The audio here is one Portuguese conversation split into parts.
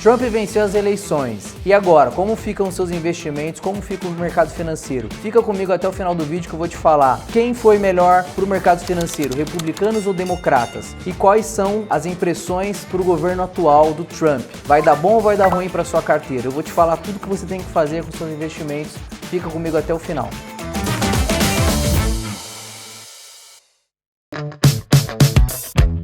Trump venceu as eleições. E agora, como ficam os seus investimentos? Como fica o mercado financeiro? Fica comigo até o final do vídeo que eu vou te falar quem foi melhor para o mercado financeiro, republicanos ou democratas? E quais são as impressões para o governo atual do Trump? Vai dar bom ou vai dar ruim para sua carteira? Eu vou te falar tudo que você tem que fazer com seus investimentos. Fica comigo até o final.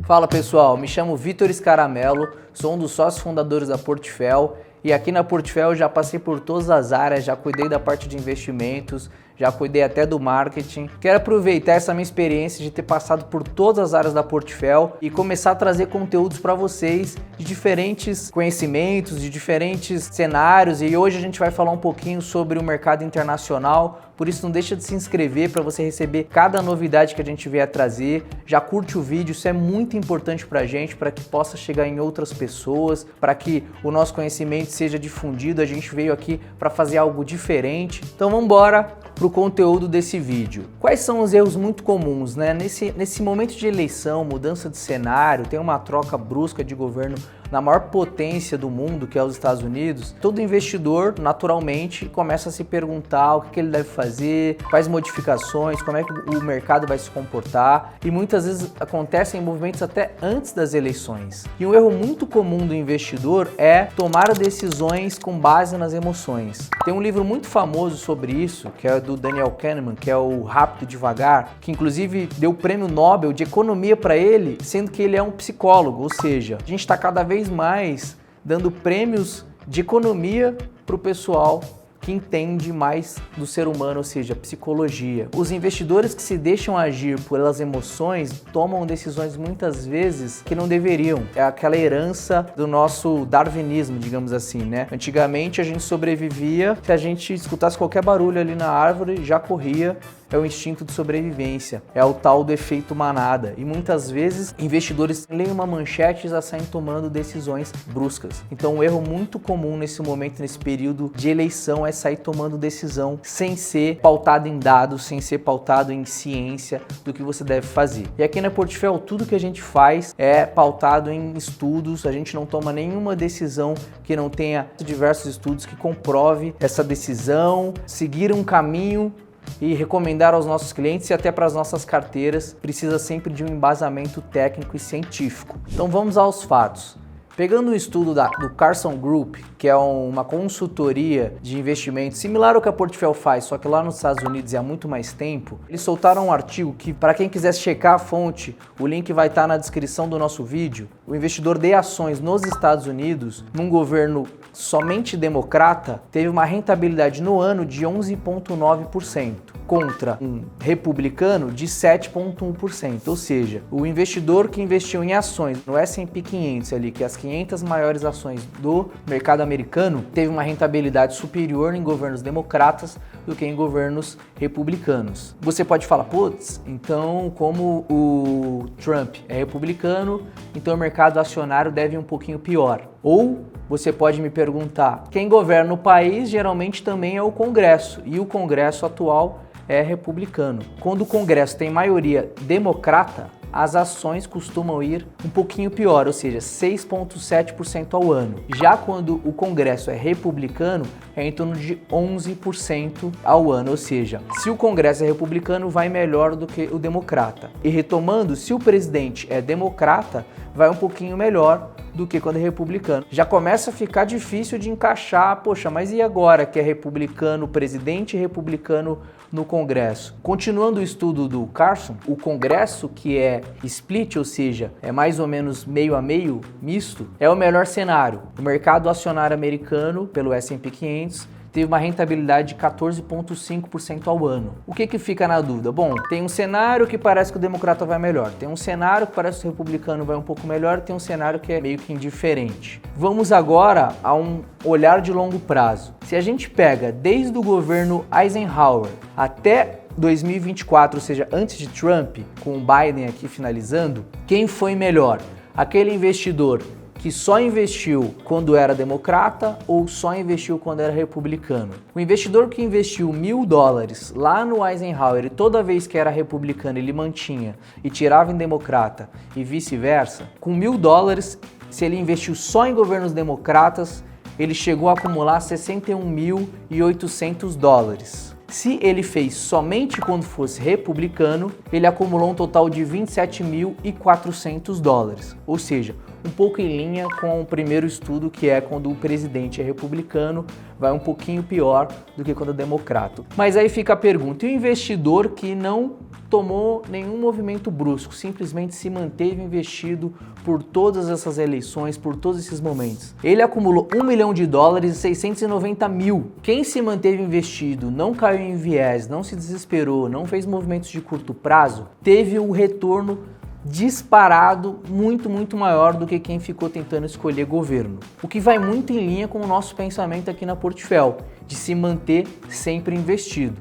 Fala pessoal, me chamo Vitor Scaramello, sou um dos sócios fundadores da Portfel e aqui na Portfel eu já passei por todas as áreas, já cuidei da parte de investimentos, já cuidei até do marketing. Quero aproveitar essa minha experiência de ter passado por todas as áreas da Portfel e começar a trazer conteúdos para vocês de diferentes conhecimentos, de diferentes cenários, e hoje a gente vai falar um pouquinho sobre o mercado internacional. Por isso não deixa de se inscrever para você receber cada novidade que a gente vier a trazer. Já curte o vídeo, isso é muito importante para a gente, para que possa chegar em outras pessoas, para que o nosso conhecimento seja difundido. A gente veio aqui para fazer algo diferente. Então vamos embora para o conteúdo desse vídeo. Quais são os erros muito comuns, né? Nesse momento de eleição, mudança de cenário, tem uma troca brusca de governo na maior potência do mundo, que é os Estados Unidos. Todo investidor, naturalmente, começa a se perguntar o que ele deve fazer, quais modificações, como é que o mercado vai se comportar, e muitas vezes acontecem movimentos até antes das eleições. E um erro muito comum do investidor é tomar decisões com base nas emoções. Tem um livro muito famoso sobre isso, que é do Daniel Kahneman, que é o Rápido e Devagar, que inclusive deu o prêmio Nobel de economia para ele, sendo que ele é um psicólogo, ou seja, a gente está cada vez mais dando prêmios de economia para o pessoal que entende mais do ser humano, ou seja, psicologia. Os investidores que se deixam agir pelas emoções tomam decisões muitas vezes que não deveriam. É aquela herança do nosso darwinismo, digamos assim, né? Antigamente a gente sobrevivia, se a gente escutasse qualquer barulho ali na árvore, já corria. É o instinto de sobrevivência, é o tal do efeito manada. E muitas vezes investidores leem uma manchete e já saem tomando decisões bruscas. Então um erro muito comum nesse momento, nesse período de eleição, é sair tomando decisão sem ser pautado em dados, sem ser pautado em ciência do que você deve fazer. E aqui na Portfel tudo que a gente faz é pautado em estudos, a gente não toma nenhuma decisão que não tenha diversos estudos que comprove essa decisão, seguir um caminho e recomendar aos nossos clientes e até para as nossas carteiras precisa sempre de um embasamento técnico e científico. Então vamos aos fatos. Pegando o estudo do Carson Group, que é uma consultoria de investimento similar ao que a Portfel faz, só que lá nos Estados Unidos e há muito mais tempo, eles soltaram um artigo que, para quem quiser checar a fonte, o link vai estar na descrição do nosso vídeo. O investidor de ações nos Estados Unidos, num governo somente democrata, teve uma rentabilidade no ano de 11,9%. Contra um republicano de 7,1%, ou seja, o investidor que investiu em ações no S&P 500 ali, que é as 500 maiores ações do mercado americano, teve uma rentabilidade superior em governos democratas do que em governos republicanos. Você pode falar, putz, então como o Trump é republicano, então o mercado acionário deve ir um pouquinho pior. Ou você pode me perguntar, quem governa o país geralmente também é o Congresso, e o Congresso atual é republicano. Quando o Congresso tem maioria democrata, as ações costumam ir um pouquinho pior, ou seja, 6,7% ao ano. Já quando o Congresso é republicano, é em torno de 11% ao ano, ou seja, se o Congresso é republicano, vai melhor do que o democrata. E retomando, se o presidente é democrata, vai um pouquinho melhor do que quando é republicano. Já começa a ficar difícil de encaixar, poxa, mas e agora que é republicano o presidente e republicano no Congresso? Continuando o estudo do Carson, o Congresso que é split, ou seja, é mais ou menos meio a meio, misto, é o melhor cenário. O mercado acionário americano, pelo S&P 500, teve uma rentabilidade de 14,5% ao ano. O que fica na dúvida? Bom, tem um cenário que parece que o democrata vai melhor, tem um cenário que parece que o republicano vai um pouco melhor, tem um cenário que é meio que indiferente. Vamos agora a um olhar de longo prazo. Se a gente pega desde o governo Eisenhower até 2024, ou seja, antes de Trump, com o Biden aqui finalizando, quem foi melhor? Aquele investidor que só investiu quando era democrata ou só investiu quando era republicano? O investidor que investiu $1.000 lá no Eisenhower e toda vez que era republicano ele mantinha e tirava em democrata e vice-versa, com $1.000, se ele investiu só em governos democratas, ele chegou a acumular 61.800 dólares. Se ele fez somente quando fosse republicano, ele acumulou um total de 27.400 dólares, ou seja, um pouco em linha com o primeiro estudo, que é quando o presidente é republicano, vai um pouquinho pior do que quando é democrata. Mas aí fica a pergunta, e o investidor que não tomou nenhum movimento brusco, simplesmente se manteve investido por todas essas eleições, por todos esses momentos? Ele acumulou $1 milhão e 690 mil. Quem se manteve investido, não caiu em viés, não se desesperou, não fez movimentos de curto prazo, teve o retorno disparado muito maior do que quem ficou tentando escolher governo. O que vai muito em linha com o nosso pensamento aqui na Portfel, de se manter sempre investido.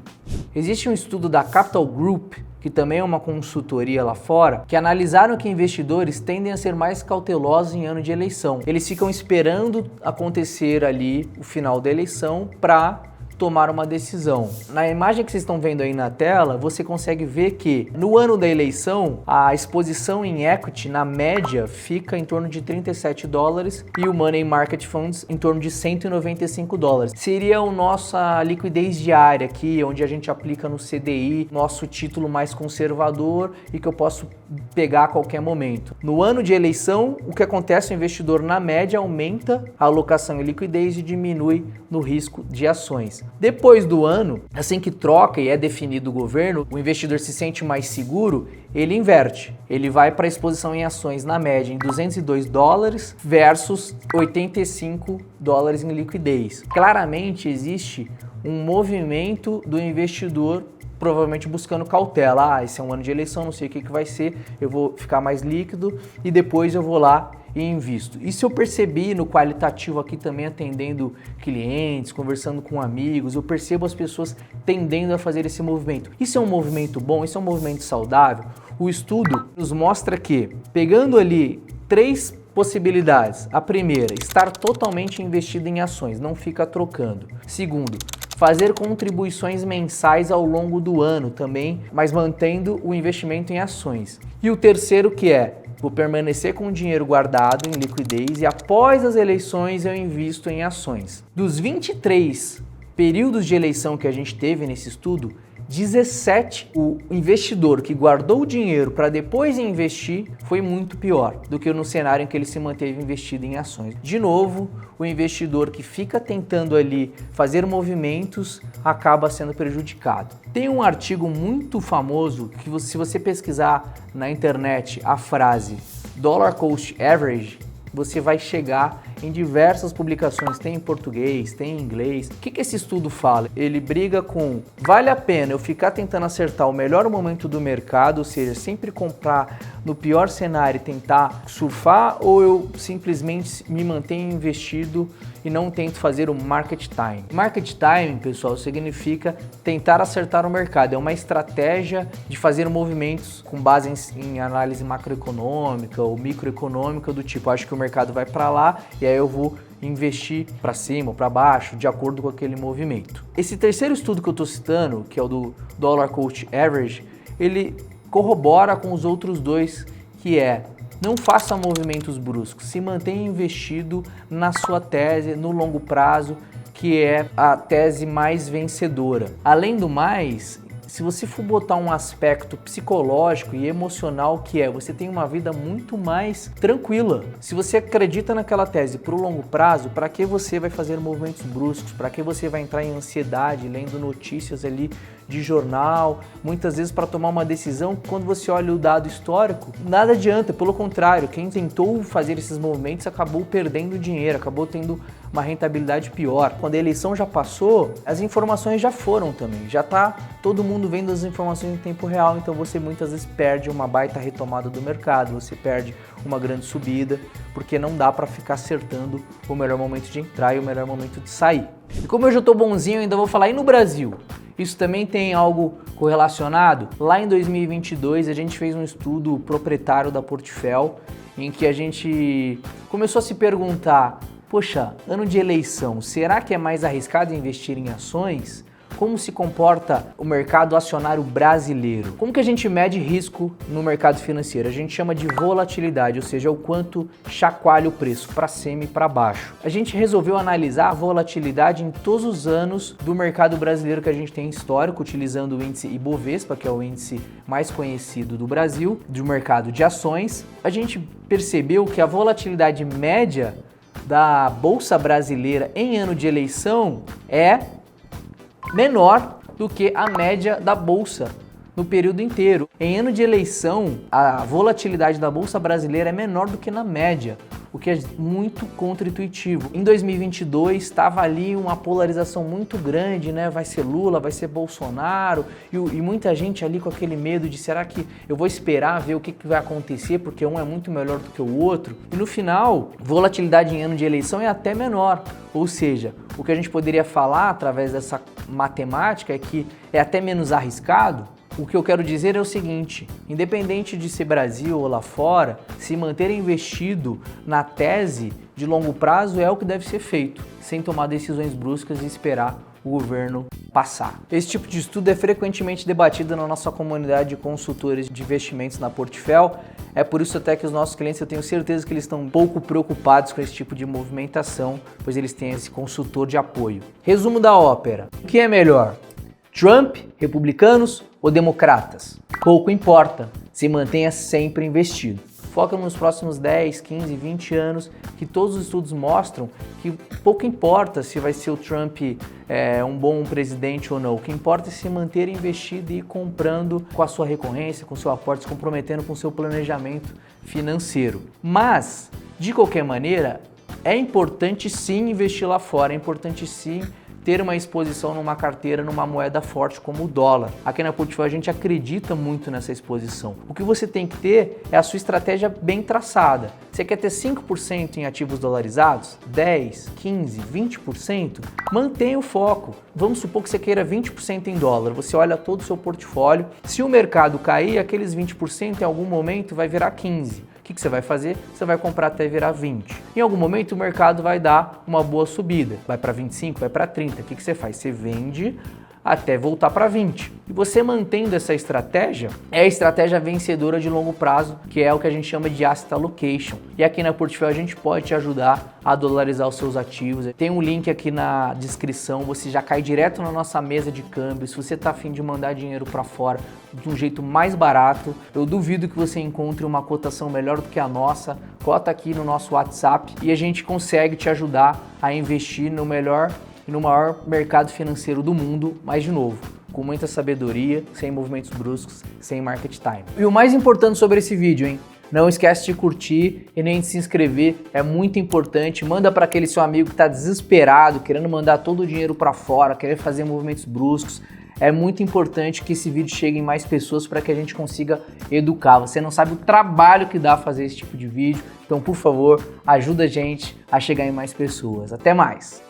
Existe um estudo da Capital Group, que também é uma consultoria lá fora, que analisaram que investidores tendem a ser mais cautelosos em ano de eleição. Eles ficam esperando acontecer ali o final da eleição para tomar uma decisão. Na imagem que vocês estão vendo aí na tela, você consegue ver que no ano da eleição, a exposição em equity, na média, fica em torno de 37 dólares e o Money Market Funds em torno de 195 dólares. Seria a nossa liquidez diária aqui, onde a gente aplica no CDI, nosso título mais conservador e que eu posso pegar a qualquer momento. No ano de eleição, o que acontece? O investidor, na média, aumenta a alocação em liquidez e diminui no risco de ações. Depois do ano, assim que troca e é definido o governo, o investidor se sente mais seguro, ele inverte. Ele vai para a exposição em ações na média em 202 dólares versus 85 dólares em liquidez. Claramente existe um movimento do investidor provavelmente buscando cautela. Esse é um ano de eleição, não sei o que vai ser, eu vou ficar mais líquido e depois eu vou lá e invisto. Isso eu percebi no qualitativo aqui também, atendendo clientes, conversando com amigos, eu percebo as pessoas tendendo a fazer esse movimento. Isso é um movimento bom? Isso é um movimento saudável? O estudo nos mostra que, pegando ali 3 possibilidades, a primeira, estar totalmente investido em ações, não fica trocando. Segundo, fazer contribuições mensais ao longo do ano também, mas mantendo o investimento em ações. E o terceiro, que é, vou permanecer com o dinheiro guardado em liquidez e após as eleições eu invisto em ações. Dos 23 períodos de eleição que a gente teve nesse estudo, 17, o investidor que guardou o dinheiro para depois investir foi muito pior do que no cenário em que ele se manteve investido em ações. De novo, o investidor que fica tentando ali fazer movimentos acaba sendo prejudicado. Tem um artigo muito famoso que se você pesquisar na internet a frase Dollar Cost Average, você vai chegar em diversas publicações, tem em português, tem em inglês. O que esse estudo fala? Ele briga com, vale a pena eu ficar tentando acertar o melhor momento do mercado, ou seja, sempre comprar no pior cenário e tentar surfar, ou eu simplesmente me mantenho investido e não tento fazer o market time. Market time, pessoal, significa tentar acertar o mercado. É uma estratégia de fazer movimentos com base em análise macroeconômica ou microeconômica, do tipo, acho que o mercado vai para lá e aí eu vou investir para cima ou para baixo, de acordo com aquele movimento. Esse terceiro estudo que eu estou citando, que é o do Dollar Cost Average, ele corrobora com os outros dois, que é não faça movimentos bruscos, se mantenha investido na sua tese no longo prazo, que é a tese mais vencedora. Além do mais, se você for botar um aspecto psicológico e emocional, que é você tem uma vida muito mais tranquila. Se você acredita naquela tese para o longo prazo, para que você vai fazer movimentos bruscos? Para que você vai entrar em ansiedade lendo notícias ali de jornal, muitas vezes para tomar uma decisão, quando você olha o dado histórico, nada adianta, pelo contrário, quem tentou fazer esses movimentos acabou perdendo dinheiro, acabou tendo uma rentabilidade pior. Quando a eleição já passou, as informações já foram também, já tá todo mundo vendo as informações em tempo real, então você muitas vezes perde uma baita retomada do mercado, você perde uma grande subida, porque não dá para ficar acertando o melhor momento de entrar e o melhor momento de sair. E como eu já tô bonzinho, ainda vou falar, e no Brasil? Isso também tem algo correlacionado? Lá em 2022 a gente fez um estudo proprietário da Portfel, em que a gente começou a se perguntar, poxa, ano de eleição, será que é mais arriscado investir em ações? como se comporta o mercado acionário brasileiro. Como que a gente mede risco no mercado financeiro? A gente chama de volatilidade, ou seja, o quanto chacoalha o preço para cima e para baixo. A gente resolveu analisar a volatilidade em todos os anos do mercado brasileiro que a gente tem histórico, utilizando o índice Ibovespa, que é o índice mais conhecido do Brasil, do mercado de ações. A gente percebeu que a volatilidade média da Bolsa Brasileira em ano de eleição é menor do que a média da Bolsa no período inteiro. Em ano de eleição, a volatilidade da Bolsa Brasileira é menor do que na média, o que é muito contra-intuitivo. Em 2022 estava ali uma polarização muito grande, né? Vai ser Lula, vai ser Bolsonaro, e muita gente ali com aquele medo de será que eu vou esperar ver o que vai acontecer, porque um é muito melhor do que o outro. E no final, volatilidade em ano de eleição é até menor, ou seja, o que a gente poderia falar através dessa matemática é que é até menos arriscado. O que eu quero dizer é o seguinte, independente de ser Brasil ou lá fora, se manter investido na tese de longo prazo é o que deve ser feito, sem tomar decisões bruscas e esperar o governo passar. Esse tipo de estudo é frequentemente debatido na nossa comunidade de consultores de investimentos na Portfel. É por isso até que os nossos clientes, eu tenho certeza que eles estão um pouco preocupados com esse tipo de movimentação, pois eles têm esse consultor de apoio. Resumo da ópera. O que é melhor? Trump, republicanos ou democratas? Pouco importa, se mantenha sempre investido. Foca nos próximos 10, 15, 20 anos, que todos os estudos mostram que pouco importa se vai ser o Trump um bom presidente ou não. O que importa é se manter investido e ir comprando com a sua recorrência, com seu aporte, se comprometendo com o seu planejamento financeiro. Mas, de qualquer maneira, é importante sim investir lá fora, é importante sim ter uma exposição numa carteira, numa moeda forte como o dólar. Aqui na Portfel a gente acredita muito nessa exposição. O que você tem que ter é a sua estratégia bem traçada. Você quer ter 5% em ativos dolarizados? 10, 15, 20%? Mantenha o foco. Vamos supor que você queira 20% em dólar. Você olha todo o seu portfólio. Se o mercado cair, aqueles 20% em algum momento vai virar 15%. O que você vai fazer? Você vai comprar até virar 20. Em algum momento o mercado vai dar uma boa subida. Vai para 25, vai para 30. O que você faz? Você vende até voltar para 20. E você mantendo essa estratégia, é a estratégia vencedora de longo prazo, que é o que a gente chama de asset allocation. E aqui na Portfel a gente pode te ajudar a dolarizar os seus ativos. Tem um link aqui na descrição, você já cai direto na nossa mesa de câmbio. Se você está afim de mandar dinheiro para fora de um jeito mais barato, eu duvido que você encontre uma cotação melhor do que a nossa. Cota aqui no nosso WhatsApp e a gente consegue te ajudar a investir no melhor e no maior mercado financeiro do mundo, mas de novo, com muita sabedoria, sem movimentos bruscos, sem market time. E o mais importante sobre esse vídeo, hein? Não esquece de curtir e nem de se inscrever, é muito importante. Manda para aquele seu amigo que está desesperado, querendo mandar todo o dinheiro para fora, querendo fazer movimentos bruscos. É muito importante que esse vídeo chegue em mais pessoas para que a gente consiga educar. Você não sabe o trabalho que dá fazer esse tipo de vídeo, então por favor, ajuda a gente a chegar em mais pessoas. Até mais!